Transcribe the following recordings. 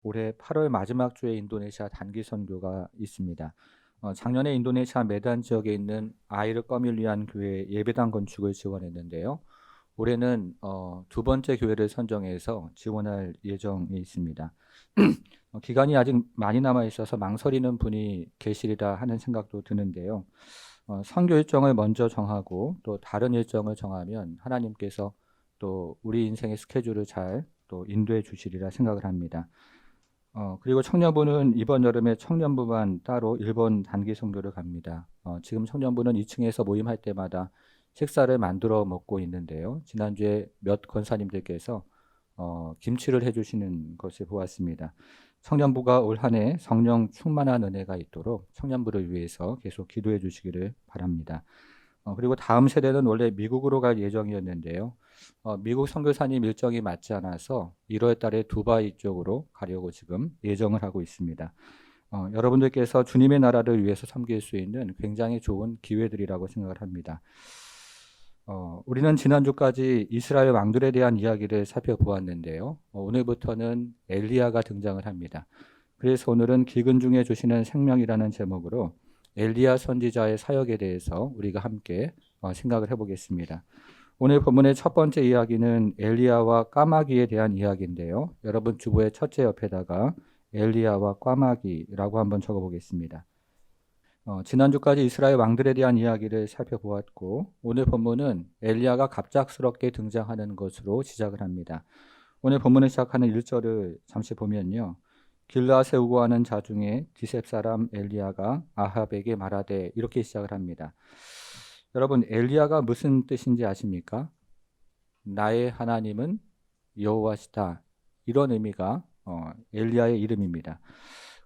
올해 8월 마지막 주에 인도네시아 단기 선교가 있습니다. 작년에 인도네시아 메단 지역에 있는 아이르 꺼밀리안 교회 예배당 건축을 지원했는데요. 올해는 두 번째 교회를 선정해서 지원할 예정에 있습니다. 기간이 아직 많이 남아 있어서 망설이는 분이 계시리라 하는 생각도 드는데요. 선교 일정을 먼저 정하고 또 다른 일정을 정하면 하나님께서 또 우리 인생의 스케줄을 잘 또 인도해 주시리라 생각을 합니다. 그리고 청년부는 이번 여름에 청년부만 따로 일본 단기 선교를 갑니다. 지금 청년부는 2층에서 모임할 때마다 식사를 만들어 먹고 있는데요. 지난주에 몇 권사님들께서 김치를 해주시는 것을 보았습니다. 청년부가 올 한 해 성령 충만한 은혜가 있도록 청년부를 위해서 계속 기도해 주시기를 바랍니다. 그리고 다음 세대는 원래 미국으로 갈 예정이었는데요. 미국 선교사님 일정이 맞지 않아서 1월 달에 두바이 쪽으로 가려고 지금 예정을 하고 있습니다. 여러분들께서 주님의 나라를 위해서 섬길 수 있는 굉장히 좋은 기회들이라고 생각을 합니다. 우리는 지난주까지 이스라엘 왕들에 대한 이야기를 살펴보았는데요. 오늘부터는 엘리야가 등장을 합니다. 그래서 오늘은 기근 중에 주시는 생명이라는 제목으로 엘리야 선지자의 사역에 대해서 우리가 함께 생각을 해보겠습니다. 오늘 본문의 첫 번째 이야기는 엘리야와 까마귀에 대한 이야기인데요. 여러분 주보의 첫째 옆에다가 엘리야와 까마귀라고 한번 적어보겠습니다. 지난주까지 이스라엘 왕들에 대한 이야기를 살펴보았고 오늘 본문은 엘리야가 갑작스럽게 등장하는 것으로 시작을 합니다. 오늘 본문을 시작하는 1절을 잠시 보면요. 길라앗에 우거하는 자 중에 디셉 사람 엘리야가 아합에게 말하되 이렇게 시작을 합니다. 여러분 엘리야가 무슨 뜻인지 아십니까? 나의 하나님은 여호와시다. 이런 의미가 엘리야의 이름입니다.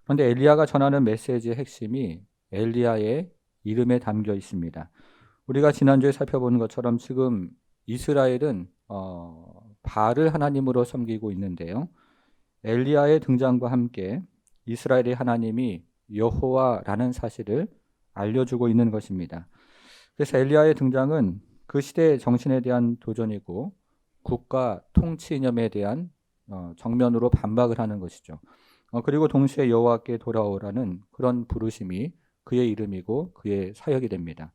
그런데 엘리야가 전하는 메시지의 핵심이 엘리야의 이름에 담겨 있습니다. 우리가 지난주에 살펴본 것처럼 지금 이스라엘은 바알을 하나님으로 섬기고 있는데요. 엘리야의 등장과 함께 이스라엘의 하나님이 여호와라는 사실을 알려주고 있는 것입니다. 그래서 엘리야의 등장은 그 시대의 정신에 대한 도전이고 국가 통치 이념에 대한 정면으로 반박을 하는 것이죠. 그리고 동시에 여호와께 돌아오라는 그런 부르심이 그의 이름이고 그의 사역이 됩니다.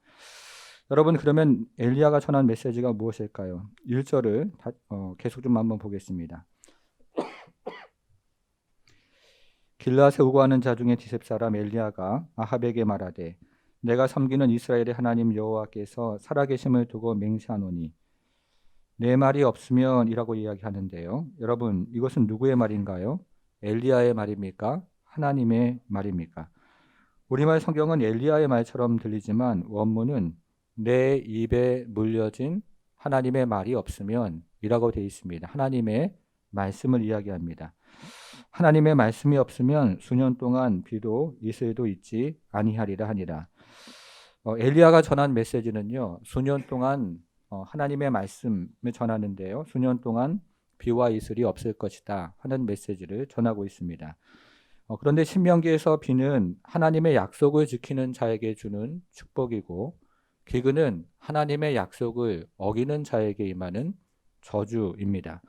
여러분 그러면 엘리야가 전한 메시지가 무엇일까요? 1절을 계속 좀 한번 보겠습니다. 길라앗에 우거하는 자 중에 디셉 사람 엘리야가 아합에게 말하되 내가 섬기는 이스라엘의 하나님 여호와께서 살아계심을 두고 맹세하노니 내 말이 없으면 이라고 이야기하는데요. 여러분 이것은 누구의 말인가요? 엘리야의 말입니까? 하나님의 말입니까? 우리말 성경은 엘리야의 말처럼 들리지만 원문은 내 입에 물려진 하나님의 말이 없으면 이라고 되어 있습니다. 하나님의 말씀을 이야기합니다. 하나님의 말씀이 없으면 수년 동안 비도 이슬도 있지 아니하리라 하니라. 엘리야가 전한 메시지는요. 수년 동안 하나님의 말씀을 전하는데요. 수년 동안 비와 이슬이 없을 것이다 하는 메시지를 전하고 있습니다. 그런데 신명기에서 비는 하나님의 약속을 지키는 자에게 주는 축복이고 기근은 하나님의 약속을 어기는 자에게 임하는 저주입니다.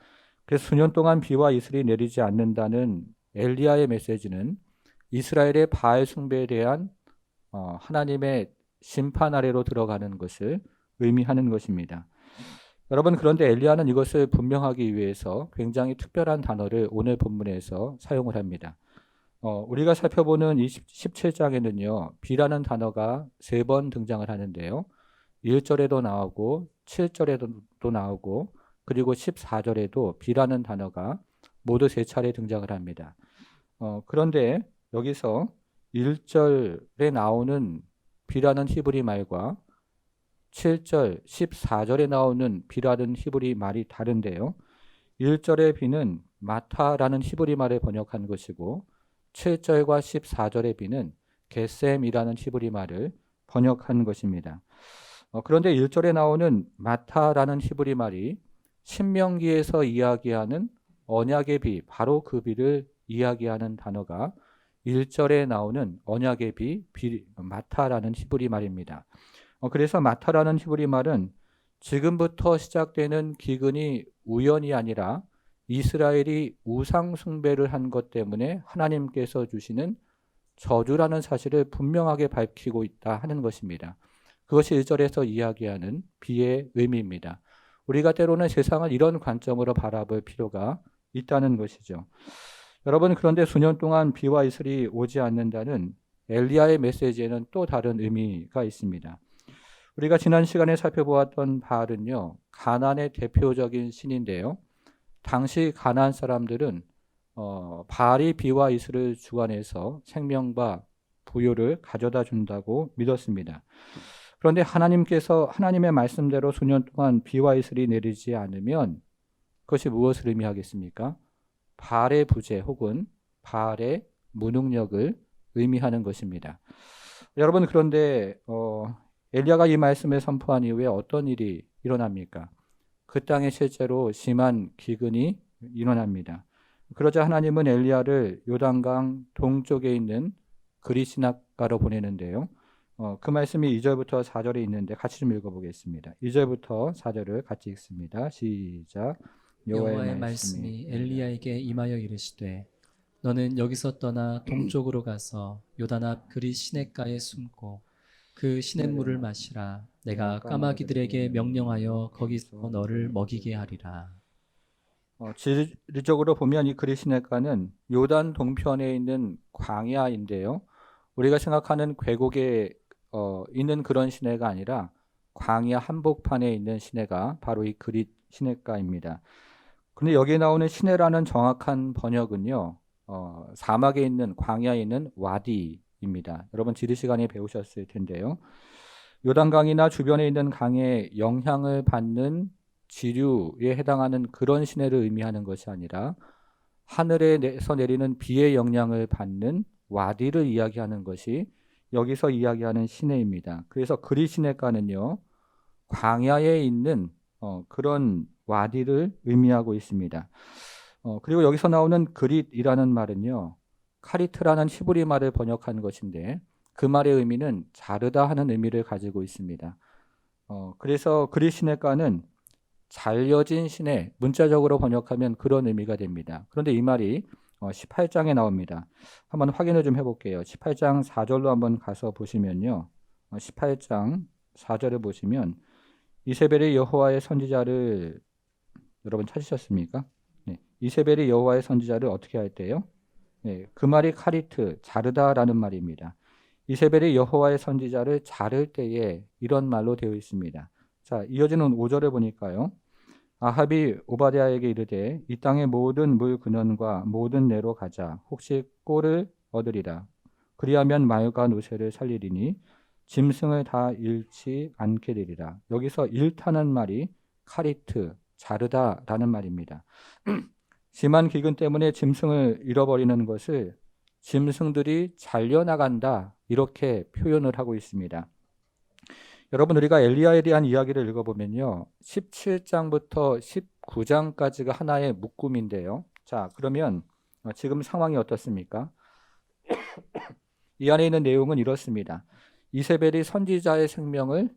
그래서 수년 동안 비와 이슬이 내리지 않는다는 엘리야의 메시지는 이스라엘의 바알 숭배에 대한 하나님의 심판 아래로 들어가는 것을 의미하는 것입니다. 여러분 그런데 엘리야는 이것을 분명하기 위해서 굉장히 특별한 단어를 오늘 본문에서 사용을 합니다. 우리가 살펴보는 17장에는요. 비라는 단어가 3번 등장을 하는데요. 1절에도 나오고 7절에도 나오고 그리고 14절에도 비라는 단어가 모두 3차례 등장을 합니다. 그런데 여기서 1절에 나오는 비라는 히브리 말과 7절, 14절에 나오는 비라는 히브리 말이 다른데요. 1절의 비는 마타라는 히브리 말에 번역한 것이고 7절과 14절의 비는 게셈이라는 히브리 말을 번역한 것입니다. 그런데 1절에 나오는 마타라는 히브리 말이 신명기에서 이야기하는 언약의 비, 바로 그 비를 이야기하는 단어가 1절에 나오는 언약의 비, 마타라는 히브리 말입니다. 그래서 마타라는 히브리 말은 지금부터 시작되는 기근이 우연이 아니라 이스라엘이 우상 숭배를 한 것 때문에 하나님께서 주시는 저주라는 사실을 분명하게 밝히고 있다 하는 것입니다. 그것이 1절에서 이야기하는 비의 의미입니다. 우리가 때로는 세상을 이런 관점으로 바라볼 필요가 있다는 것이죠. 여러분, 그런데 수년 동안 비와 이슬이 오지 않는다는 엘리야의 메시지에는 또 다른 의미가 있습니다. 우리가 지난 시간에 살펴보았던 바알은요, 가나안의 대표적인 신인데요. 당시 가나안 사람들은 바알이 비와 이슬을 주관해서 생명과 부요를 가져다 준다고 믿었습니다. 그런데 하나님께서 하나님의 말씀대로 수년 동안 비와 이슬이 내리지 않으면 그것이 무엇을 의미하겠습니까? 바알의 부재 혹은 바알의 무능력을 의미하는 것입니다. 여러분, 그런데 엘리야가 이 말씀을 선포한 이후에 어떤 일이 일어납니까? 그 땅에 실제로 심한 기근이 일어납니다. 그러자 하나님은 엘리야를 요단강 동쪽에 있는 그리스나가로 보내는데요. 그 말씀이 2절부터 4절에 있는데 같이 좀 읽어보겠습니다. 2절부터 4절을 같이 읽습니다. 시작. 여호와의 말씀이 엘리야에게 임하여 이르시되 너는 여기서 떠나 동쪽으로 가서 요단 앞 그리 시냇가에 숨고 그 시냇물을 마시라. 내가 까마귀들에게 명령하여 거기서 너를 먹이게 하리라. 지리적으로 보면 이 그리스네가는 요단 동편에 있는 광야인데요. 우리가 생각하는 계곡에 있는 그런 시내가 아니라 광야 한복판에 있는 시내가 바로 이 그리스네가입니다. 근데 여기에 나오는 시내라는 정확한 번역은요, 사막에 있는 광야에 있는 와디입니다. 여러분 지리 시간에 배우셨을 텐데요. 요단강이나 주변에 있는 강의 영향을 받는 지류에 해당하는 그런 시내를 의미하는 것이 아니라 하늘에서 내리는 비의 영향을 받는 와디를 이야기하는 것이 여기서 이야기하는 시내입니다. 그래서 그리시네가는요, 광야에 있는 그런 와디를 의미하고 있습니다. 그리고 여기서 나오는 그릿이라는 말은요, 카리트라는 히브리 말을 번역한 것인데 그 말의 의미는 자르다 하는 의미를 가지고 있습니다. 그래서 그리시네가는 잘려진 시내, 문자적으로 번역하면 그런 의미가 됩니다. 그런데 이 말이 18장에 나옵니다. 한번 확인을 좀 해볼게요. 18장 4절로 한번 가서 보시면요. 18장 4절을 보시면 이세벨이 여호와의 선지자를 여러분 찾으셨습니까? 네. 이세벨이 여호와의 선지자를 어떻게 할 때요? 네. 그 말이 카리트, 자르다라는 말입니다. 이세벨이 여호와의 선지자를 자를 때에 이런 말로 되어 있습니다. 자, 이어지는 5절을 보니까요. 아합이 오바댜에게 이르되 이 땅의 모든 물 근원과 모든 내로 가자. 혹시 꼴을 얻으리라. 그리하면 말과 노새를 살리리니 짐승을 다 잃지 않게 되리라. 여기서 잃다는 말이 카리트, 자르다라는 말입니다. 심한 기근 때문에 짐승을 잃어버리는 것을 짐승들이 잘려나간다 이렇게 표현을 하고 있습니다. 여러분, 우리가 엘리야에 대한 이야기를 읽어보면요, 17장부터 19장까지가 하나의 묶음인데요. 자, 그러면 지금 상황이 어떻습니까? 이 안에 있는 내용은 이렇습니다. 이세벨이 선지자의 생명을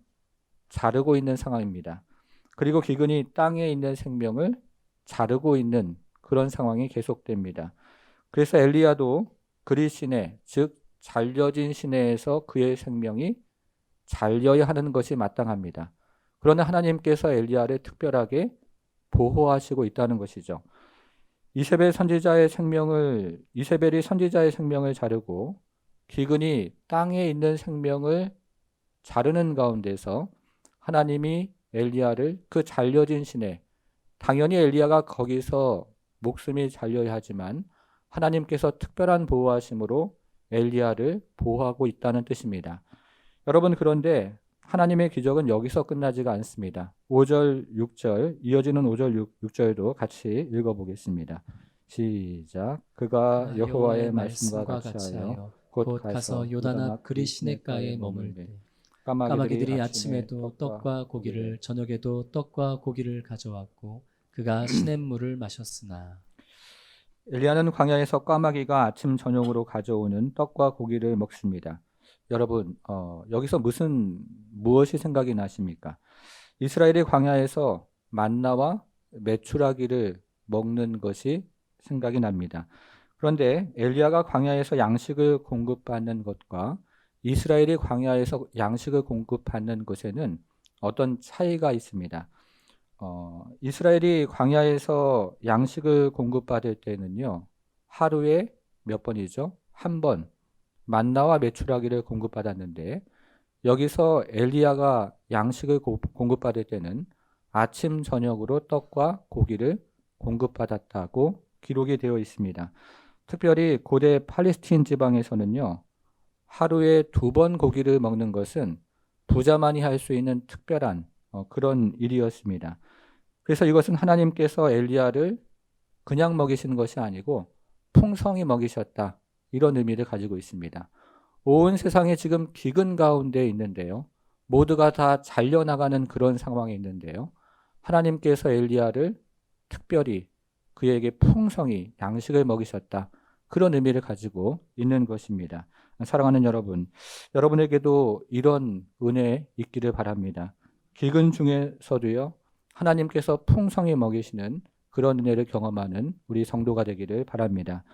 자르고 있는 상황입니다. 그리고 기근이 땅에 있는 생명을 자르고 있는 그런 상황이 계속됩니다. 그래서 엘리야도 그리시네, 즉 잘려진 시내에서 그의 생명이 잘려야 하는 것이 마땅합니다. 그러나 하나님께서 엘리야를 특별하게 보호하시고 있다는 것이죠. 이세벨이 선지자의 생명을 자르고 기근이 땅에 있는 생명을 자르는 가운데서 하나님이 엘리야를 그 잘려진 시내, 당연히 엘리야가 거기서 목숨이 잘려야 하지만 하나님께서 특별한 보호하심으로 엘리야를 보호하고 있다는 뜻입니다. 여러분, 그런데 하나님의 기적은 여기서 끝나지가 않습니다. 5절, 6절, 이어지는 5절, 6절도 같이 읽어보겠습니다. 시작. 그가 여호와의 말씀과 같이 하여 곧 가서 요단 앞 그리시네가에 머물되 까마귀들이 아침에도 떡과 고기를 저녁에도 떡과 고기를 가져왔고 그가 시냇물을 마셨으나. 엘리야는 광야에서 까마귀가 아침 저녁으로 가져오는 떡과 고기를 먹습니다. 여러분, 여기서 무엇이 생각이 나십니까? 이스라엘이 광야에서 만나와 메추라기를 먹는 것이 생각이 납니다. 그런데 엘리야가 광야에서 양식을 공급받는 것과 이스라엘이 광야에서 양식을 공급받는 것에는 어떤 차이가 있습니다. 이스라엘이 광야에서 양식을 공급받을 때는요, 하루에 몇 번이죠? 한 번, 만나와 메추라기를 공급받았는데, 여기서 엘리야가 양식을 공급받을 때는 아침, 저녁으로 떡과 고기를 공급받았다고 기록이 되어 있습니다. 특별히 고대 팔레스틴 지방에서는요, 하루에 2번 고기를 먹는 것은 부자만이 할 수 있는 특별한 그런 일이었습니다. 그래서 이것은 하나님께서 엘리야를 그냥 먹이신 것이 아니고 풍성히 먹이셨다. 이런 의미를 가지고 있습니다. 온 세상에 지금 기근 가운데 있는데요. 모두가 다 잘려나가는 그런 상황에 있는데요. 하나님께서 엘리야를 특별히 그에게 풍성히 양식을 먹이셨다. 그런 의미를 가지고 있는 것입니다. 사랑하는 여러분, 여러분에게도 이런 은혜 있기를 바랍니다. 기근 중에서도요, 하나님께서 풍성히 먹이시는 그런 은혜를 경험하는 우리 성도가 되기를 바랍니다.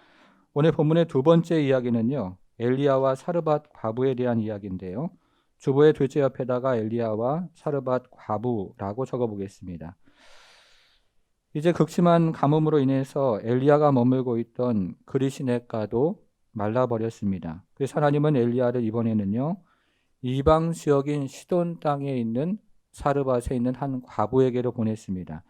오늘 본문의 2번째 이야기는요, 엘리야와 사르밧 과부에 대한 이야기인데요. 주보의 둘째 옆에다가 엘리야와 사르밧 과부라고 적어보겠습니다. 이제 극심한 가뭄으로 인해서 엘리야가 머물고 있던 그리시네가도 말라버렸습니다. 그래서 하나님은 엘리야를 이번에는요, 이방 지역인 시돈 땅에 있는 사르밧에 있는 한 과부에게로 보냈습니다.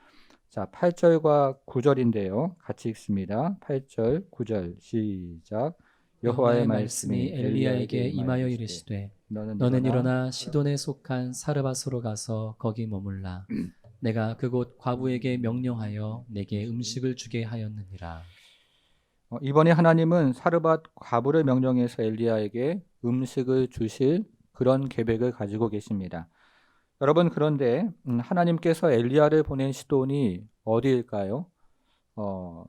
자, 8절과 9절인데요. 같이 읽습니다. 8절, 9절 시작. 여호와의 말씀이 엘리야에게 임하여 이르시되 너는 일어나 시돈에 속한 사르밧으로 가서 거기 머물라. 내가 그곳 과부에게 명령하여 내게 음식을 주게 하였느니라. 이번에 하나님은 사르밧 과부를 명령해서 엘리야에게 음식을 주실 그런 계획을 가지고 계십니다. 여러분, 그런데 하나님께서 엘리야를 보낸 시돈이 어디일까요?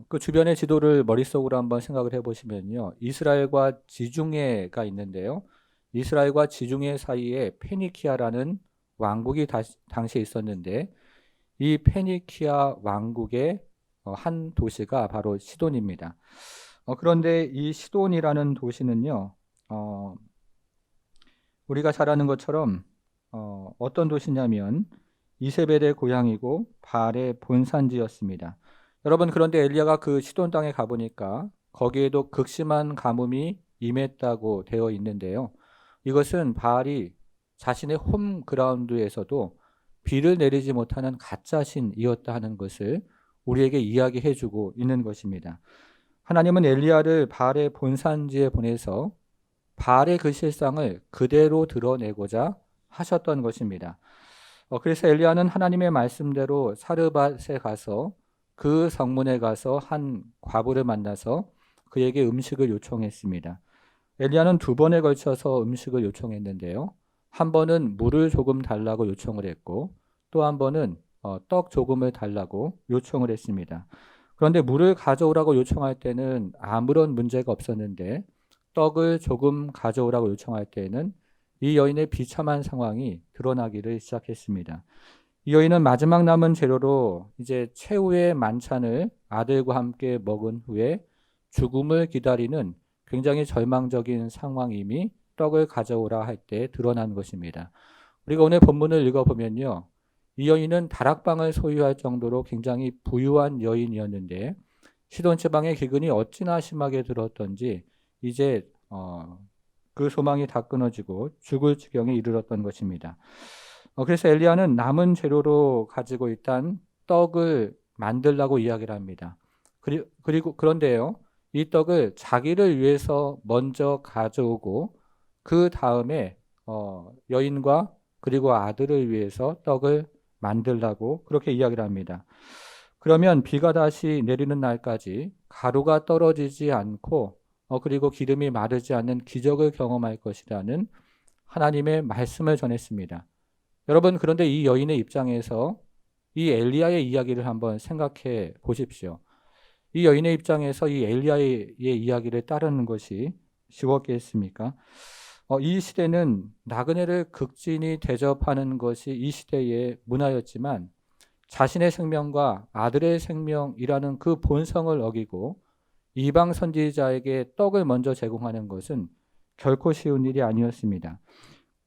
그 주변의 지도를 머릿속으로 한번 생각을 해보시면요. 이스라엘과 지중해가 있는데요. 이스라엘과 지중해 사이에 페니키아라는 왕국이 당시에 있었는데 이 페니키아 왕국의 한 도시가 바로 시돈입니다. 그런데 이 시돈이라는 도시는요. 우리가 잘 아는 것처럼 어떤 도시냐면 이세벨의 고향이고 바알의 본산지였습니다. 여러분, 그런데 엘리야가 그 시돈 땅에 가보니까 거기에도 극심한 가뭄이 임했다고 되어 있는데요. 이것은 바알이 자신의 홈그라운드에서도 비를 내리지 못하는 가짜 신이었다 하는 것을 우리에게 이야기해주고 있는 것입니다. 하나님은 엘리야를 바알의 본산지에 보내서 바알의 그 실상을 그대로 드러내고자 하셨던 것입니다. 그래서 엘리야는 하나님의 말씀대로 사르밧에 가서 그 성문에 가서 한 과부를 만나서 그에게 음식을 요청했습니다. 엘리야는 2번에 걸쳐서 음식을 요청했는데요. 한 번은 물을 조금 달라고 요청을 했고 또 한 번은 떡 조금을 달라고 요청을 했습니다. 그런데 물을 가져오라고 요청할 때는 아무런 문제가 없었는데 떡을 조금 가져오라고 요청할 때는 이 여인의 비참한 상황이 드러나기를 시작했습니다. 이 여인은 마지막 남은 재료로 이제 최후의 만찬을 아들과 함께 먹은 후에 죽음을 기다리는 굉장히 절망적인 상황임이 떡을 가져오라 할 때 드러난 것입니다. 우리가 오늘 본문을 읽어보면요. 이 여인은 다락방을 소유할 정도로 굉장히 부유한 여인이었는데 시돈 지방의 기근이 어찌나 심하게 들었던지 이제 그 소망이 다 끊어지고 죽을 지경에 이르렀던 것입니다. 그래서 엘리야는 남은 재료로 가지고 있던 떡을 만들라고 이야기를 합니다. 그런데요, 이 떡을 자기를 위해서 먼저 가져오고 그 다음에 여인과 그리고 아들을 위해서 떡을 만들라고 그렇게 이야기를 합니다. 그러면 비가 다시 내리는 날까지 가루가 떨어지지 않고 그리고 기름이 마르지 않는 기적을 경험할 것이라는 하나님의 말씀을 전했습니다. 여러분, 그런데 이 여인의 입장에서 이 엘리야의 이야기를 한번 생각해 보십시오. 이 여인의 입장에서 이 엘리야의 이야기를 따르는 것이 쉬웠겠습니까? 이 시대는 나그네를 극진히 대접하는 것이 이 시대의 문화였지만 자신의 생명과 아들의 생명이라는 그 본성을 어기고 이방 선지자에게 떡을 먼저 제공하는 것은 결코 쉬운 일이 아니었습니다.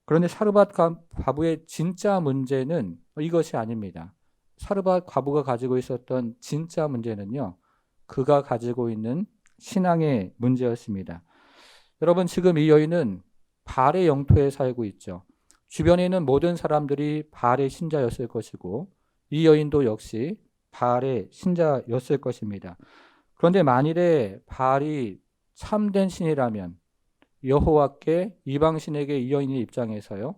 그런데 사르밧 과부의 진짜 문제는 이것이 아닙니다. 사르밧 과부가 가지고 있었던 진짜 문제는요, 그가 가지고 있는 신앙의 문제였습니다. 여러분, 지금 이 여인은 바알의 영토에 살고 있죠. 주변에 있는 모든 사람들이 바알의 신자였을 것이고 이 여인도 역시 바알의 신자였을 것입니다. 그런데 만일에 바알이 참된 신이라면 여호와께 이방신에게 이 여인의 입장에서요,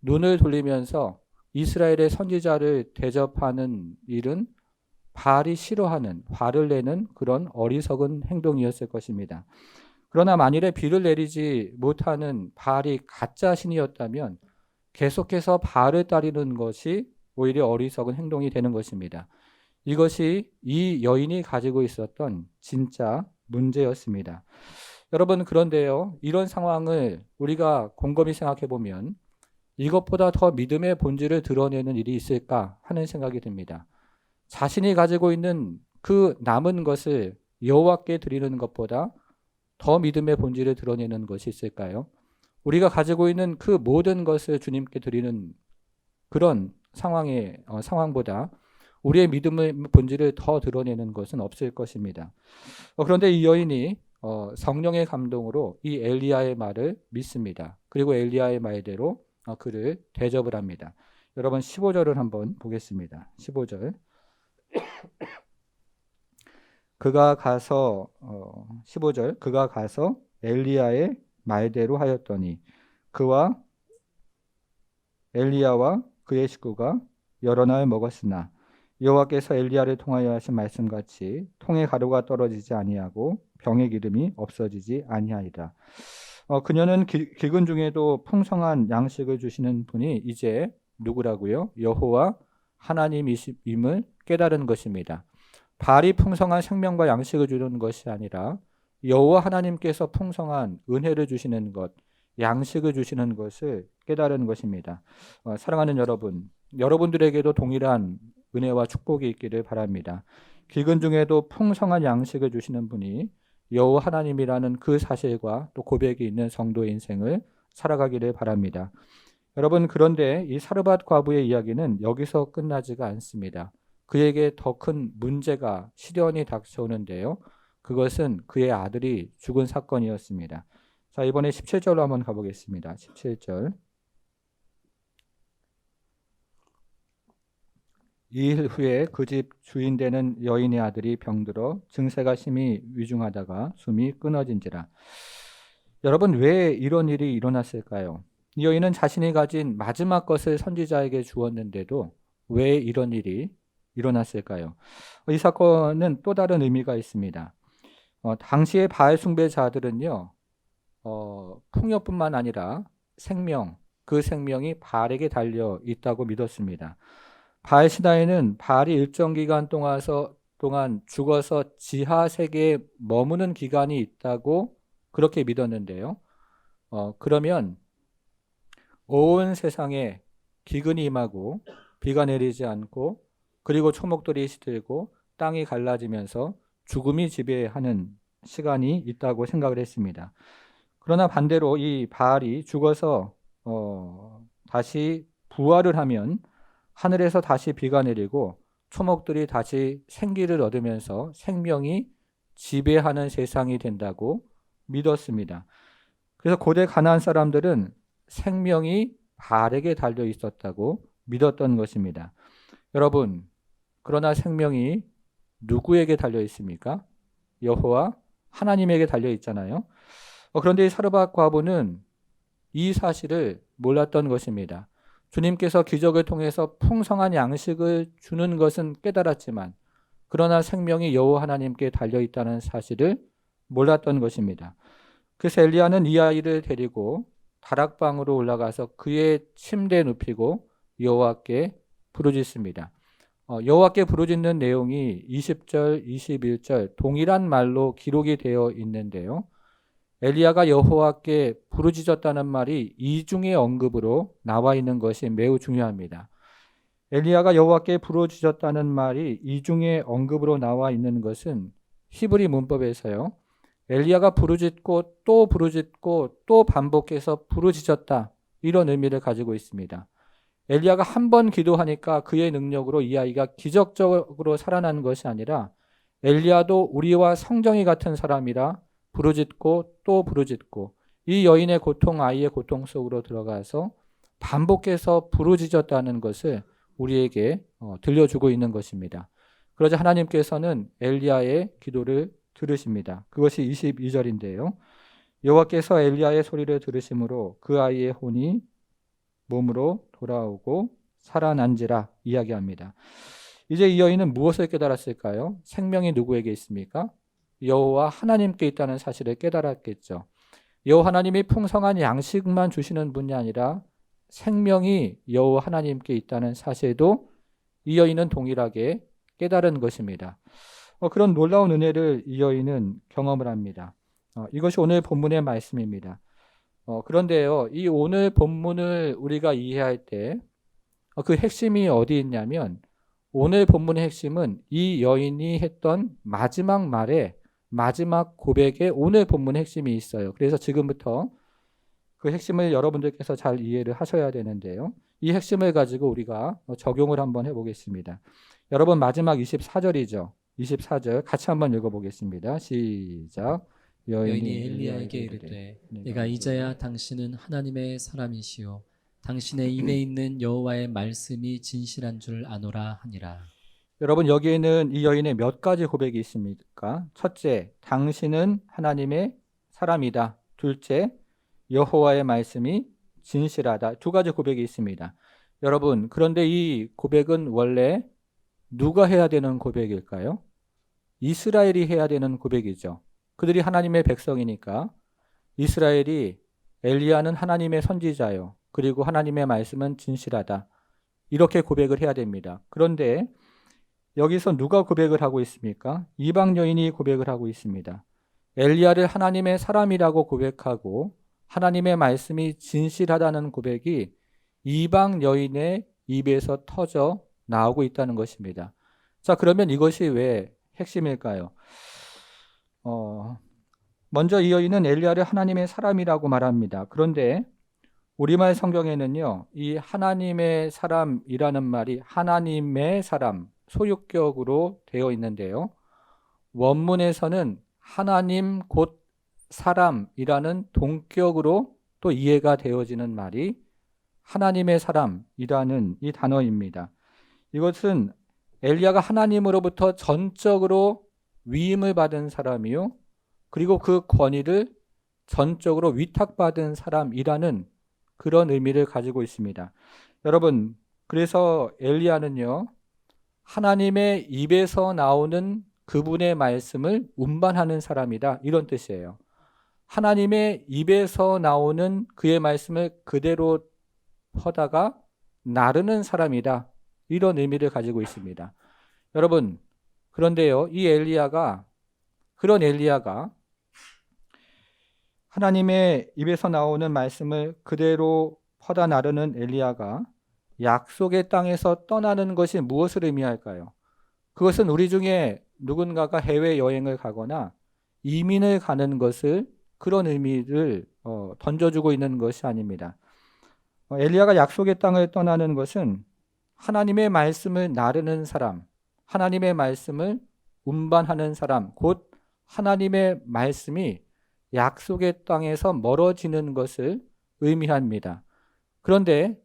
눈을 돌리면서 이스라엘의 선지자를 대접하는 일은 바알이 싫어하는, 화를 내는 그런 어리석은 행동이었을 것입니다. 그러나 만일에 비를 내리지 못하는 바알이 가짜 신이었다면 계속해서 바알을 따르는 것이 오히려 어리석은 행동이 되는 것입니다. 이것이 이 여인이 가지고 있었던 진짜 문제였습니다. 여러분, 그런데요, 이런 상황을 우리가 곰곰이 생각해 보면 이것보다 더 믿음의 본질을 드러내는 일이 있을까 하는 생각이 듭니다. 자신이 가지고 있는 그 남은 것을 여호와께 드리는 것보다 더 믿음의 본질을 드러내는 것이 있을까요? 우리가 가지고 있는 그 모든 것을 주님께 드리는 그런 상황보다 우리의 믿음의 본질을 더 드러내는 것은 없을 것입니다. 그런데 이 여인이 성령의 감동으로 이 엘리야의 말을 믿습니다. 그리고 엘리야의 말대로 그를 대접을 합니다. 여러분 15절을 한번 보겠습니다. 15절. 그가 가서 15절 그가 가서 엘리야의 말대로 하였더니 그와 엘리야와 그의 식구가 여러 날 먹었으나 여호와께서 엘리야를 통하여 하신 말씀같이 통에 가루가 떨어지지 아니하고 병의 기름이 없어지지 아니하리라. 그녀는 기근 중에도 풍성한 양식을 주시는 분이 이제 누구라고요? 여호와 하나님임을 깨달은 것입니다. 바알이 풍성한 생명과 양식을 주는 것이 아니라 여호와 하나님께서 풍성한 은혜를 주시는 것, 양식을 주시는 것을 깨달은 것입니다. 사랑하는 여러분, 여러분들에게도 동일한 은혜와 축복이 있기를 바랍니다. 기근 중에도 풍성한 양식을 주시는 분이 여호와 하나님이라는 그 사실과 또 고백이 있는 성도의 인생을 살아가기를 바랍니다. 여러분, 그런데 이 사르밧 과부의 이야기는 여기서 끝나지가 않습니다. 그에게 더 큰 문제가 시련이 닥쳐오는데요. 그것은 그의 아들이 죽은 사건이었습니다. 자, 이번에 17절로 한번 가보겠습니다. 17절. 이일 후에 그 집 주인 되는 여인의 아들이 병들어 증세가 심히 위중하다가 숨이 끊어진지라. 여러분, 왜 이런 일이 일어났을까요? 이 여인은 자신이 가진 마지막 것을 선지자에게 주었는데도 왜 이런 일이 일어났을까요? 이 사건은 또 다른 의미가 있습니다. 당시의 바알 숭배자들은요, 풍요뿐만 아니라 생명, 그 생명이 바알에게 달려 있다고 믿었습니다. 바알 신화에는 바알이 일정 기간 동안 죽어서 지하 세계에 머무는 기간이 있다고 그렇게 믿었는데요. 그러면 온 세상에 기근이 임하고 비가 내리지 않고 그리고 초목들이 시들고 땅이 갈라지면서 죽음이 지배하는 시간이 있다고 생각을 했습니다. 그러나 반대로 이 바알이 죽어서 다시 부활을 하면 하늘에서 다시 비가 내리고 초목들이 다시 생기를 얻으면서 생명이 지배하는 세상이 된다고 믿었습니다. 그래서 고대 가나안 사람들은 생명이 바알에게 달려 있었다고 믿었던 것입니다. 여러분, 그러나 생명이 누구에게 달려 있습니까? 여호와 하나님에게 달려 있잖아요. 그런데 이 사르밧 과부는 이 사실을 몰랐던 것입니다. 주님께서 기적을 통해서 풍성한 양식을 주는 것은 깨달았지만 그러나 생명이 여호와 하나님께 달려 있다는 사실을 몰랐던 것입니다. 그래서 엘리야는 이 아이를 데리고 다락방으로 올라가서 그의 침대에 눕히고 여호와께 부르짖습니다. 여호와께 부르짖는 내용이 20절, 21절 동일한 말로 기록이 되어 있는데요. 엘리야가 여호와께 부르짖었다는 말이 이중의 언급으로 나와 있는 것이 매우 중요합니다. 엘리야가 여호와께 부르짖었다는 말이 이중에 언급으로 나와 있는 것은 히브리 문법에서요. 엘리야가 부르짖고 또 부르짖고 또 반복해서 부르짖었다. 이런 의미를 가지고 있습니다. 엘리야가 한 번 기도하니까 그의 능력으로 이 아이가 기적적으로 살아난 것이 아니라 엘리야도 우리와 성정이 같은 사람이라 부르짖고 또 부르짖고 이 여인의 고통, 아이의 고통 속으로 들어가서 반복해서 부르짖었다는 것을 우리에게 들려주고 있는 것입니다. 그러자 하나님께서는 엘리야의 기도를 들으십니다. 그것이 22절인데요. 여호와께서 엘리야의 소리를 들으심으로 그 아이의 혼이 몸으로 돌아오고 살아난지라 이야기합니다. 이제 이 여인은 무엇을 깨달았을까요? 생명이 누구에게 있습니까? 여호와 하나님께 있다는 사실을 깨달았겠죠. 여호와 하나님이 풍성한 양식만 주시는 분이 아니라 생명이 여호와 하나님께 있다는 사실도 이 여인은 동일하게 깨달은 것입니다. 그런 놀라운 은혜를 이 여인은 경험을 합니다. 이것이 오늘 본문의 말씀입니다. 그런데요, 이 오늘 본문을 우리가 이해할 때 그 핵심이 어디 있냐면 오늘 본문의 핵심은 이 여인이 했던 마지막 말에 마지막 고백에 오늘 본문의 핵심이 있어요. 그래서 지금부터 그 핵심을 여러분들께서 잘 이해를 하셔야 되는데요. 이 핵심을 가지고 우리가 적용을 한번 해보겠습니다. 여러분 마지막 24절이죠. 24절 같이 한번 읽어보겠습니다. 시작. 여인이 엘리야에게 이르되 내가 이제야 당신은 하나님의 사람이시요 당신의 입에 있는 여호와의 말씀이 진실한 줄 아노라 하니라. 여러분 여기에는 이 여인의 몇 가지 고백이 있습니까? 첫째, 당신은 하나님의 사람이다. 둘째, 여호와의 말씀이 진실하다. 두 가지 고백이 있습니다. 여러분, 그런데 이 고백은 원래 누가 해야 되는 고백일까요? 이스라엘이 해야 되는 고백이죠. 그들이 하나님의 백성이니까 이스라엘이 엘리야는 하나님의 선지자요. 그리고 하나님의 말씀은 진실하다. 이렇게 고백을 해야 됩니다. 그런데 여기서 누가 고백을 하고 있습니까? 이방 여인이 고백을 하고 있습니다. 엘리야를 하나님의 사람이라고 고백하고 하나님의 말씀이 진실하다는 고백이 이방 여인의 입에서 터져 나오고 있다는 것입니다. 자, 그러면 이것이 왜 핵심일까요? 먼저 이 여인은 엘리야를 하나님의 사람이라고 말합니다. 그런데 우리말 성경에는요, 이 하나님의 사람이라는 말이 하나님의 사람, 소유격으로 되어 있는데요. 원문에서는 하나님 곧 사람이라는 동격으로 또 이해가 되어지는 말이 하나님의 사람이라는 이 단어입니다. 이것은 엘리야가 하나님으로부터 전적으로 위임을 받은 사람이요. 그리고 그 권위를 전적으로 위탁받은 사람이라는 그런 의미를 가지고 있습니다. 여러분, 그래서 엘리야는요, 하나님의 입에서 나오는 그분의 말씀을 운반하는 사람이다. 이런 뜻이에요. 하나님의 입에서 나오는 그의 말씀을 그대로 퍼다가 나르는 사람이다. 이런 의미를 가지고 있습니다. 여러분, 그런데요, 그런 엘리야가 하나님의 입에서 나오는 말씀을 그대로 퍼다 나르는 엘리야가 약속의 땅에서 떠나는 것이 무엇을 의미할까요? 그것은 우리 중에 누군가가 해외여행을 가거나 이민을 가는 것을 그런 의미를 던져주고 있는 것이 아닙니다. 엘리야가 약속의 땅을 떠나는 것은 하나님의 말씀을 나르는 사람, 하나님의 말씀을 운반하는 사람, 곧 하나님의 말씀이 약속의 땅에서 멀어지는 것을 의미합니다. 그런데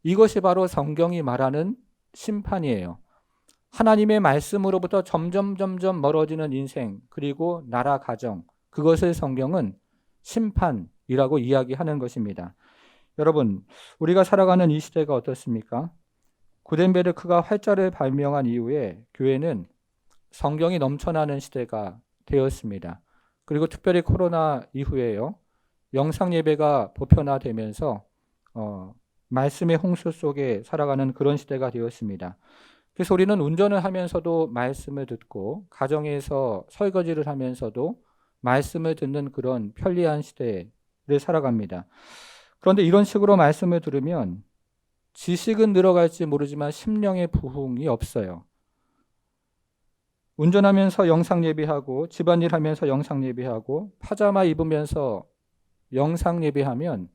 이것이 바로 성경이 말하는 심판이에요. 하나님의 말씀으로부터 점점 멀어지는 인생, 그리고 나라 가정, 그것을 성경은 심판이라고 이야기하는 것입니다. 여러분, 우리가 살아가는 이 시대가 어떻습니까? 구텐베르크가 활자를 발명한 이후에 교회는 성경이 넘쳐나는 시대가 되었습니다. 그리고 특별히 코로나 이후에요, 영상 예배가 보편화되면서 말씀의 홍수 속에 살아가는 그런 시대가 되었습니다. 그래서 우리는 운전을 하면서도 말씀을 듣고 가정에서 설거지를 하면서도 말씀을 듣는 그런 편리한 시대를 살아갑니다. 그런데 이런 식으로 말씀을 들으면 지식은 늘어갈지 모르지만 심령의 부흥이 없어요. 운전하면서 영상 예배하고 집안일 하면서 영상 예배하고 파자마 입으면서 영상 예배하면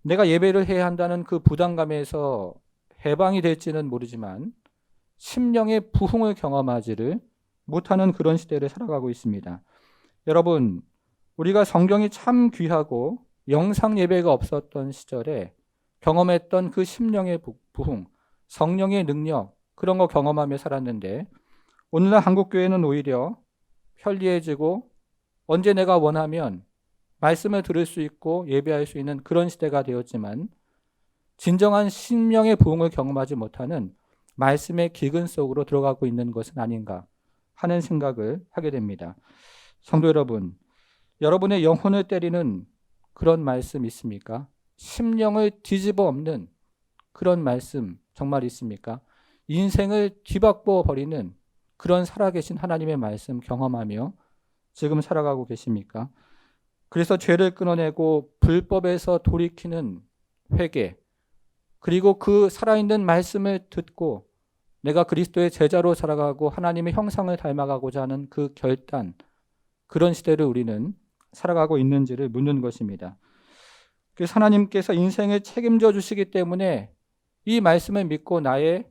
내가 예배를 해야 한다는 그 부담감에서 해방이 될지는 모르지만 심령의 부흥을 경험하지를 못하는 그런 시대를 살아가고 있습니다. 여러분, 우리가 성경이 참 귀하고 영상 예배가 없었던 시절에 경험했던 그 심령의 부흥, 성령의 능력, 그런 거 경험하며 살았는데 오늘날 한국교회는 오히려 편리해지고 언제 내가 원하면 말씀을 들을 수 있고 예배할 수 있는 그런 시대가 되었지만 진정한 심령의 부흥을 경험하지 못하는 말씀의 기근 속으로 들어가고 있는 것은 아닌가 하는 생각을 하게 됩니다. 성도 여러분, 여러분의 영혼을 때리는 그런 말씀 있습니까? 심령을 뒤집어 엎는 그런 말씀 정말 있습니까? 인생을 뒤바꿔 버리는 그런 살아계신 하나님의 말씀 경험하며 지금 살아가고 계십니까? 그래서 죄를 끊어내고 불법에서 돌이키는 회개, 그리고 그 살아있는 말씀을 듣고 내가 그리스도의 제자로 살아가고 하나님의 형상을 닮아가고자 하는 그 결단, 그런 시대를 우리는 살아가고 있는지를 묻는 것입니다. 그래서 하나님께서 인생을 책임져 주시기 때문에 이 말씀을 믿고 나의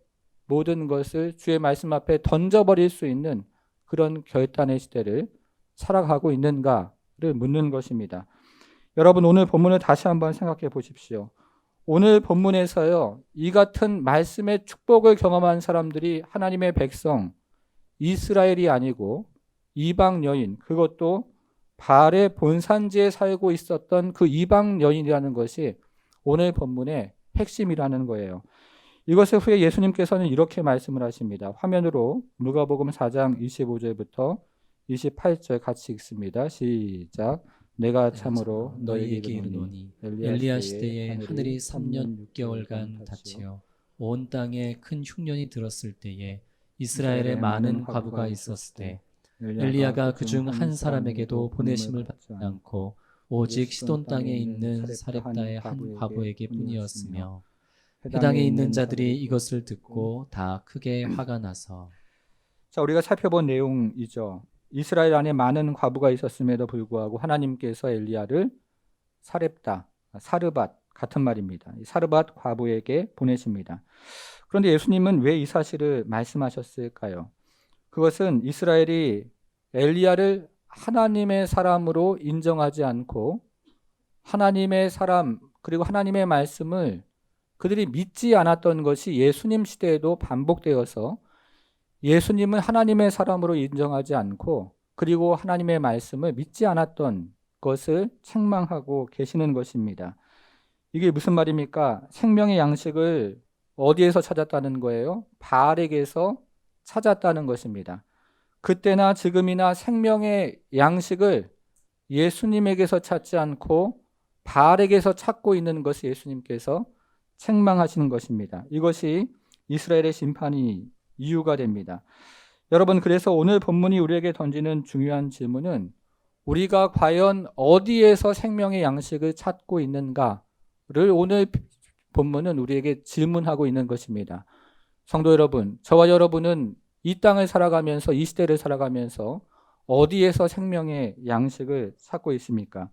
모든 것을 주의 말씀 앞에 던져버릴 수 있는 그런 결단의 시대를 살아가고 있는가를 묻는 것입니다. 여러분, 오늘 본문을 다시 한번 생각해 보십시오. 오늘 본문에서요, 이 같은 말씀의 축복을 경험한 사람들이 하나님의 백성 이스라엘이 아니고 이방 여인, 그것도 바알의 본산지에 살고 있었던 그 이방 여인이라는 것이 오늘 본문의 핵심이라는 거예요. 이것을 후에 예수님께서는 이렇게 말씀을 하십니다. 화면으로 누가복음 4장 25절부터 28절 같이 읽습니다. 시작. 내가 참으로 너희에게 이르노니 엘리야 시대에 하늘이 3년 6개월간 닫히어 온 땅에 큰 흉년이 들었을 때에 이스라엘에 많은 과부가 있었을 때 엘리야가 그중 한 사람에게도 보내심을 받지 않고 오직 시돈 땅에 있는 사렙다의 한 과부에게 뿐이었으며 해당에 있는 자들이 이것을 듣고 다 크게 화가 나서. 자, 우리가 살펴본 내용이죠. 이스라엘 안에 많은 과부가 있었음에도 불구하고 하나님께서 엘리야를 사렙다, 사르밧 같은 말입니다. 사르밧 과부에게 보내십니다. 그런데 예수님은 왜 이 사실을 말씀하셨을까요? 그것은 이스라엘이 엘리야를 하나님의 사람으로 인정하지 않고 하나님의 사람 그리고 하나님의 말씀을 그들이 믿지 않았던 것이 예수님 시대에도 반복되어서 예수님은 하나님의 사람으로 인정하지 않고 그리고 하나님의 말씀을 믿지 않았던 것을 책망하고 계시는 것입니다. 이게 무슨 말입니까? 생명의 양식을 어디에서 찾았다는 거예요? 바알에게서 찾았다는 것입니다. 그때나 지금이나 생명의 양식을 예수님에게서 찾지 않고 바알에게서 찾고 있는 것을 예수님께서 책망하시는 것입니다. 이것이 이스라엘의 심판이 이유가 됩니다. 여러분, 그래서 오늘 본문이 우리에게 던지는 중요한 질문은 우리가 과연 어디에서 생명의 양식을 찾고 있는가를 오늘 본문은 우리에게 질문하고 있는 것입니다. 성도 여러분, 저와 여러분은 이 땅을 살아가면서 이 시대를 살아가면서 어디에서 생명의 양식을 찾고 있습니까?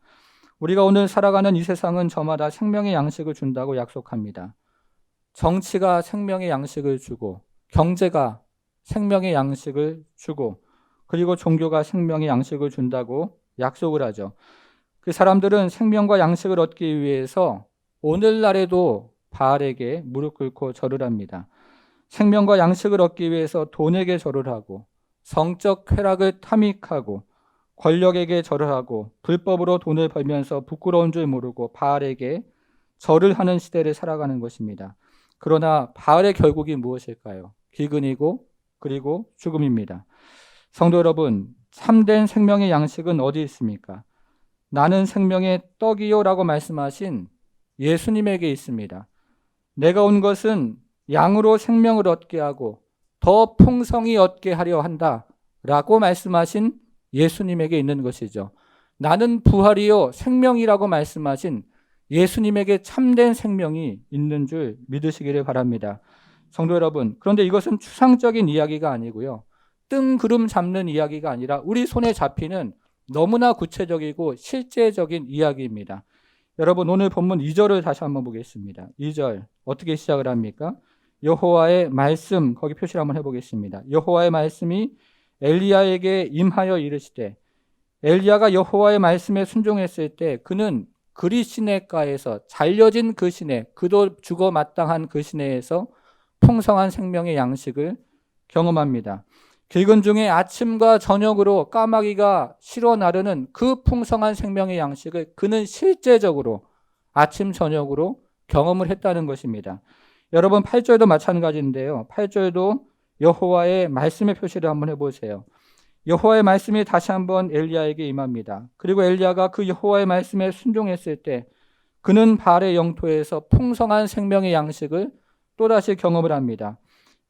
우리가 오늘 살아가는 이 세상은 저마다 생명의 양식을 준다고 약속합니다. 정치가 생명의 양식을 주고 경제가 생명의 양식을 주고 그리고 종교가 생명의 양식을 준다고 약속을 하죠. 그 사람들은 생명과 양식을 얻기 위해서 오늘날에도 바알에게 무릎 꿇고 절을 합니다. 생명과 양식을 얻기 위해서 돈에게 절을 하고 성적 쾌락을 탐닉하고 권력에게 절을 하고 불법으로 돈을 벌면서 부끄러운 줄 모르고 바알에게 절을 하는 시대를 살아가는 것입니다. 그러나 바알의 결국이 무엇일까요? 기근이고 그리고 죽음입니다. 성도 여러분, 참된 생명의 양식은 어디 있습니까? 나는 생명의 떡이요 라고 말씀하신 예수님에게 있습니다. 내가 온 것은 양으로 생명을 얻게 하고 더 풍성히 얻게 하려 한다 라고 말씀하신 예수님에게 있는 것이죠. 나는 부활이요 생명이라고 말씀하신 예수님에게 참된 생명이 있는 줄 믿으시기를 바랍니다. 성도 여러분, 그런데 이것은 추상적인 이야기가 아니고요. 뜬구름 잡는 이야기가 아니라 우리 손에 잡히는 너무나 구체적이고 실제적인 이야기입니다. 여러분, 오늘 본문 2절을 다시 한번 보겠습니다. 2절 어떻게 시작을 합니까? 여호와의 말씀, 거기 표시를 한번 해보겠습니다. 여호와의 말씀이 엘리야에게 임하여 이르시되, 엘리야가 여호와의 말씀에 순종했을 때 그는 그리 시내가에서, 잘려진 그 시내, 그도 죽어 마땅한 그 시내에서 풍성한 생명의 양식을 경험합니다. 길건 중에 아침과 저녁으로 까마귀가 실어 나르는 그 풍성한 생명의 양식을 그는 실제적으로 아침 저녁으로 경험을 했다는 것입니다. 여러분, 8절도 마찬가지인데요. 8절도 여호와의 말씀의 표시를 한번 해보세요. 여호와의 말씀이 다시 한번 엘리야에게 임합니다. 그리고 엘리야가 그 여호와의 말씀에 순종했을 때 그는 바알의 영토에서 풍성한 생명의 양식을 또다시 경험을 합니다.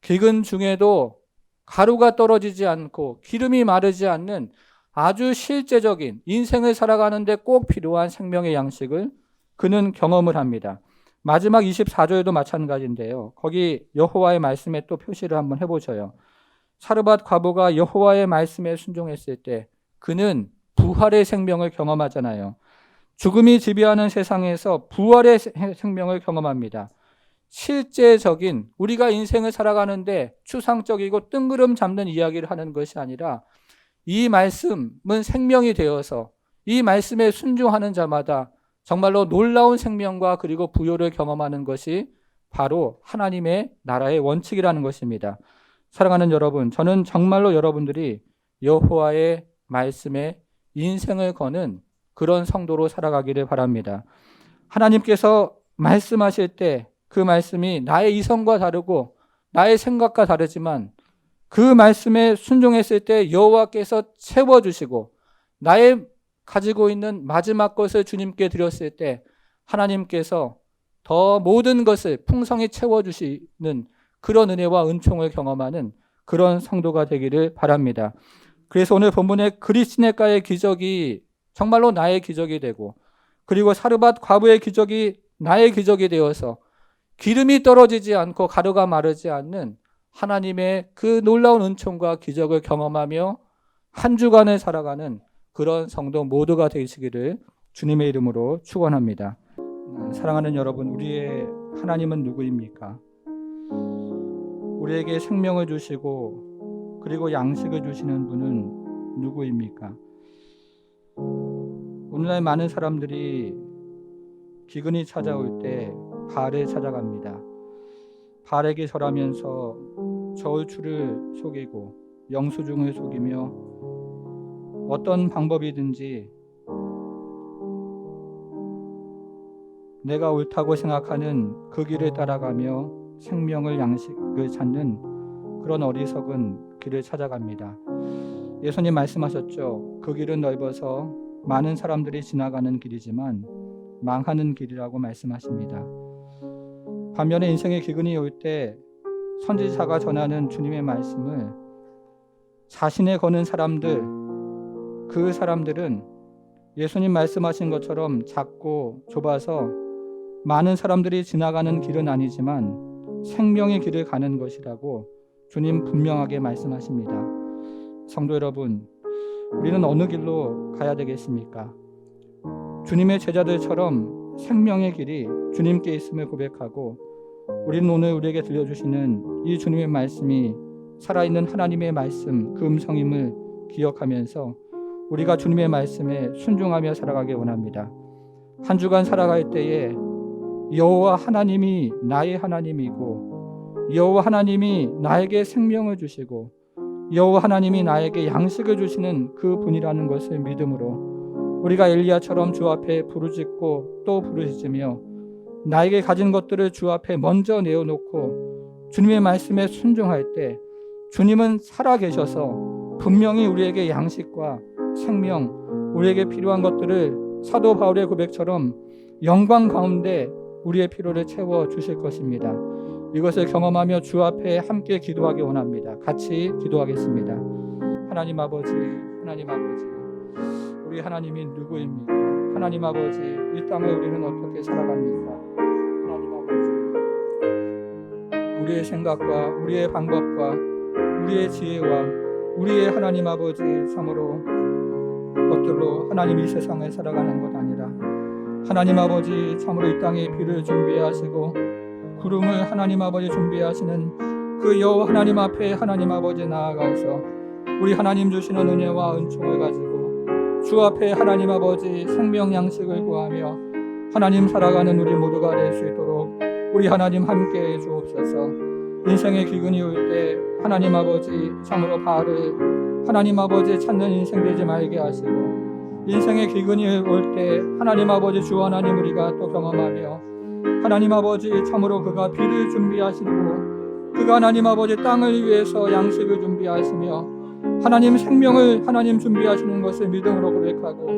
기근 중에도 가루가 떨어지지 않고 기름이 마르지 않는 아주 실제적인 인생을 살아가는데 꼭 필요한 생명의 양식을 그는 경험을 합니다. 마지막 24절도 마찬가지인데요. 거기 여호와의 말씀에 또 표시를 한번 해보셔요. 사르밧 과부가 여호와의 말씀에 순종했을 때 그는 부활의 생명을 경험하잖아요. 죽음이 지배하는 세상에서 부활의 생명을 경험합니다. 실제적인, 우리가 인생을 살아가는데 추상적이고 뜬구름 잡는 이야기를 하는 것이 아니라 이 말씀은 생명이 되어서 이 말씀에 순종하는 자마다 정말로 놀라운 생명과 그리고 부요를 경험하는 것이 바로 하나님의 나라의 원칙이라는 것입니다. 사랑하는 여러분, 저는 정말로 여러분들이 여호와의 말씀에 인생을 거는 그런 성도로 살아가기를 바랍니다. 하나님께서 말씀하실 때 그 말씀이 나의 이성과 다르고 나의 생각과 다르지만 그 말씀에 순종했을 때 여호와께서 채워주시고 나의 가지고 있는 마지막 것을 주님께 드렸을 때 하나님께서 더 모든 것을 풍성히 채워주시는 그런 은혜와 은총을 경험하는 그런 성도가 되기를 바랍니다. 그래서 오늘 본문의 그리시네가의 기적이 정말로 나의 기적이 되고, 그리고 사르밧 과부의 기적이 나의 기적이 되어서 기름이 떨어지지 않고 가루가 마르지 않는 하나님의 그 놀라운 은총과 기적을 경험하며 한 주간을 살아가는 그런 성도 모두가 되시기를 주님의 이름으로 축원합니다. 사랑하는 여러분, 우리의 하나님은 누구입니까? 우리에게 생명을 주시고 그리고 양식을 주시는 분은 누구입니까? 오늘날 많은 사람들이 기근이 찾아올 때 바알을 찾아갑니다. 바알에게 절하면서 저울추를 속이고 영수증을 속이며 어떤 방법이든지 내가 옳다고 생각하는 그 길을 따라가며 생명을 양식을 찾는 그런 어리석은 길을 찾아갑니다. 예수님 말씀하셨죠. 그 길은 넓어서 많은 사람들이 지나가는 길이지만 망하는 길이라고 말씀하십니다. 반면에 인생의 기근이 올 때 선지자가 전하는 주님의 말씀을 자신에 거는 사람들, 그 사람들은 예수님 말씀하신 것처럼 작고 좁아서 많은 사람들이 지나가는 길은 아니지만 생명의 길을 가는 것이라고 주님 분명하게 말씀하십니다. 성도 여러분, 우리는 어느 길로 가야 되겠습니까? 주님의 제자들처럼 생명의 길이 주님께 있음을 고백하고, 우리는 오늘 우리에게 들려주시는 이 주님의 말씀이 살아있는 하나님의 말씀, 그 음성임을 기억하면서 우리가 주님의 말씀에 순종하며 살아가기 원합니다. 한 주간 살아갈 때에 여호와 하나님이 나의 하나님이고 여호와 하나님이 나에게 생명을 주시고 여호와 하나님이 나에게 양식을 주시는 그 분이라는 것을 믿음으로 우리가 엘리야처럼 주 앞에 부르짖고 또 부르짖으며 나에게 가진 것들을 주 앞에 먼저 내어놓고 주님의 말씀에 순종할 때 주님은 살아계셔서 분명히 우리에게 양식과 생명, 우리에게 필요한 것들을 사도 바울의 고백처럼 영광 가운데 우리의 필요를 채워주실 것입니다. 이것을 경험하며 주 앞에 함께 기도하기 원합니다. 같이 기도하겠습니다. 하나님 아버지, 하나님 아버지, 우리 하나님이 누구입니까? 하나님 아버지, 이 땅을 우리는 어떻게 살아갑니까? 하나님 아버지, 우리의 생각과 우리의 방법과 우리의 지혜와 우리의 하나님 아버지 참으로 것들로 하나님 이 세상을 살아가는 것 아니라 하나님 아버지 참으로 이 땅에 비를 준비하시고 구름을 하나님 아버지 준비하시는 그 여호와 하나님 앞에 하나님 아버지 나아가서 우리 하나님 주시는 은혜와 은총을 가지고 주 앞에 하나님 아버지 생명 양식을 구하며 하나님 살아가는 우리 모두가 될 수 있도록 우리 하나님 함께해 주옵소서. 인생의 기근이 올 때 하나님 아버지 참으로 바알을 하나님 아버지 찾는 인생 되지 말게 하시고 인생의 기근이 올 때 하나님 아버지 주 하나님 우리가 또 경험하며 하나님 아버지 참으로 그가 비를 준비하시고 그가 하나님 아버지 땅을 위해서 양식을 준비하시며 하나님 생명을 하나님 준비하시는 것을 믿음으로 고백하고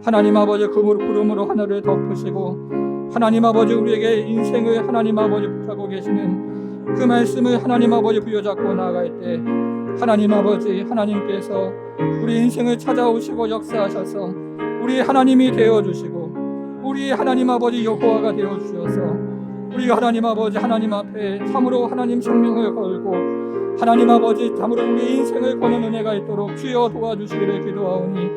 하나님 아버지 구름으로 하늘을 덮으시고 하나님 아버지 우리에게 인생을 하나님 아버지 부탁하고 계시는 그 말씀을 하나님 아버지 부여잡고 나아갈 때 하나님 아버지 하나님께서 우리 인생을 찾아오시고 역사하셔서 우리 하나님이 되어주시고 우리 하나님 아버지 여호와가 되어주셔서 우리가 하나님 아버지 하나님 앞에 참으로 하나님 생명을 걸고 하나님 아버지 참으로 우리 인생을 거는 은혜가 있도록 주여 도와주시기를 기도하오니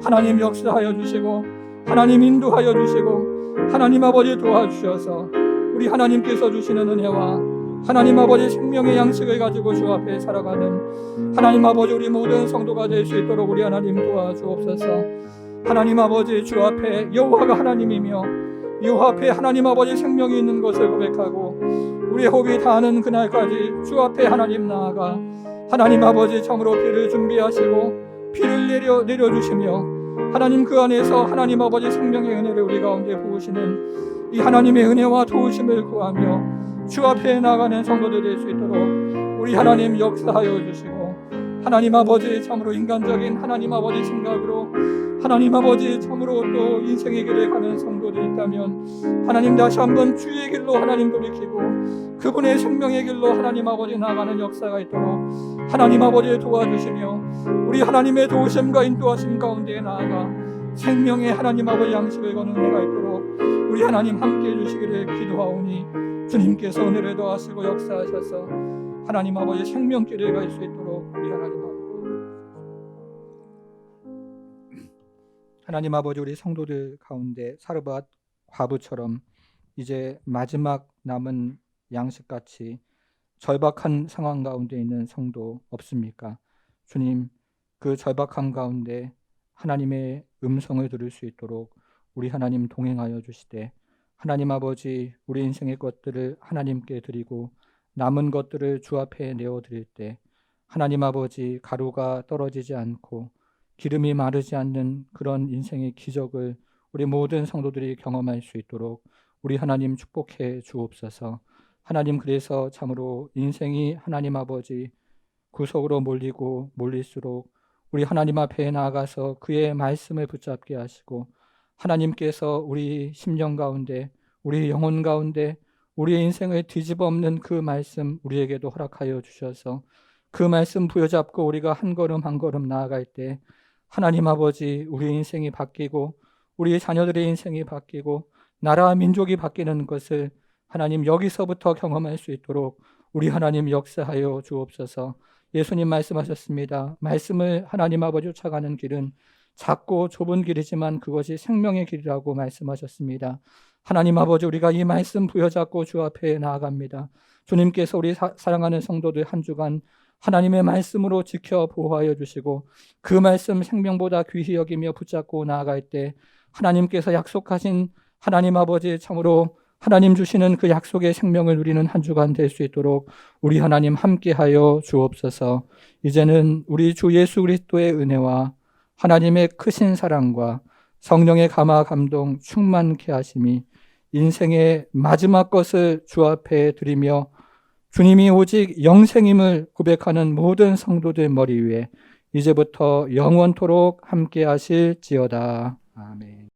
하나님 역사하여 주시고 하나님 인도하여 주시고 하나님 아버지 도와주셔서 우리 하나님께서 주시는 은혜와 하나님 아버지 생명의 양식을 가지고 주 앞에 살아가는 하나님 아버지 우리 모든 성도가 될 수 있도록 우리 하나님 도와주옵소서. 하나님 아버지 주 앞에 여호와가 하나님이며 여호와 앞에 하나님 아버지 생명이 있는 것을 고백하고 우리의 호흡이 닿는 그날까지 주 앞에 하나님 나아가 하나님 아버지 참으로 비를 준비하시고 비를 내려주시며 하나님 그 안에서 하나님 아버지 생명의 은혜를 우리 가운데 부으시는 이 하나님의 은혜와 도우심을 구하며 주 앞에 나가는 성도들 될 수 있도록 우리 하나님 역사하여 주시고 하나님 아버지 참으로 인간적인 하나님 아버지 생각으로 하나님 아버지 참으로 또 인생의 길에 가는 성도들이 있다면 하나님 다시 한번 주의 길로 하나님 돌이키고 그분의 생명의 길로 하나님 아버지 나가는 역사가 있도록 하나님 아버지 도와주시며 우리 하나님의 도우심과 인도하심 가운데 나아가 생명의 하나님 아버지 양식을 거는 은혜가 있도록 우리 하나님 함께해 주시기를 기도하오니 주님께서 은혜를 더하시고 역사하셔서 하나님 아버지 생명길에 갈 수 있도록 우리 하나님 아버지 우리 성도들 가운데 사르밧 과부처럼 이제 마지막 남은 양식같이 절박한 상황 가운데 있는 성도 없습니까? 주님, 그 절박함 가운데 하나님의 음성을 들을 수 있도록 우리 하나님 동행하여 주시되 하나님 아버지 우리 인생의 것들을 하나님께 드리고 남은 것들을 주 앞에 내어드릴 때 하나님 아버지 가루가 떨어지지 않고 기름이 마르지 않는 그런 인생의 기적을 우리 모든 성도들이 경험할 수 있도록 우리 하나님 축복해 주옵소서. 하나님 그래서 참으로 인생이 하나님 아버지 구속으로 몰릴수록 우리 하나님 앞에 나아가서 그의 말씀을 붙잡게 하시고 하나님께서 우리 심령 가운데 우리 영혼 가운데 우리의 인생을 뒤집어 엎는 그 말씀 우리에게도 허락하여 주셔서 그 말씀 부여잡고 우리가 한 걸음 한 걸음 나아갈 때 하나님 아버지 우리 인생이 바뀌고 우리 자녀들의 인생이 바뀌고 나라와 민족이 바뀌는 것을 하나님 여기서부터 경험할 수 있도록 우리 하나님 역사하여 주옵소서. 예수님 말씀하셨습니다. 말씀을 하나님 아버지 쫓아가는 길은 작고 좁은 길이지만 그것이 생명의 길이라고 말씀하셨습니다. 하나님 아버지 우리가 이 말씀 부여잡고 주 앞에 나아갑니다. 주님께서 우리 사랑하는 성도들 한 주간 하나님의 말씀으로 지켜 보호하여 주시고 그 말씀 생명보다 귀히 여기며 붙잡고 나아갈 때 하나님께서 약속하신 하나님 아버지 참으로 하나님 주시는 그 약속의 생명을 누리는 한 주간 될 수 있도록 우리 하나님 함께하여 주옵소서. 이제는 우리 주 예수 그리스도의 은혜와 하나님의 크신 사랑과 성령의 감화 감동 충만케 하심이 인생의 마지막 것을 주 앞에 드리며 주님이 오직 영생임을 고백하는 모든 성도들 머리 위에 이제부터 영원토록 함께 하실지어다. 아멘.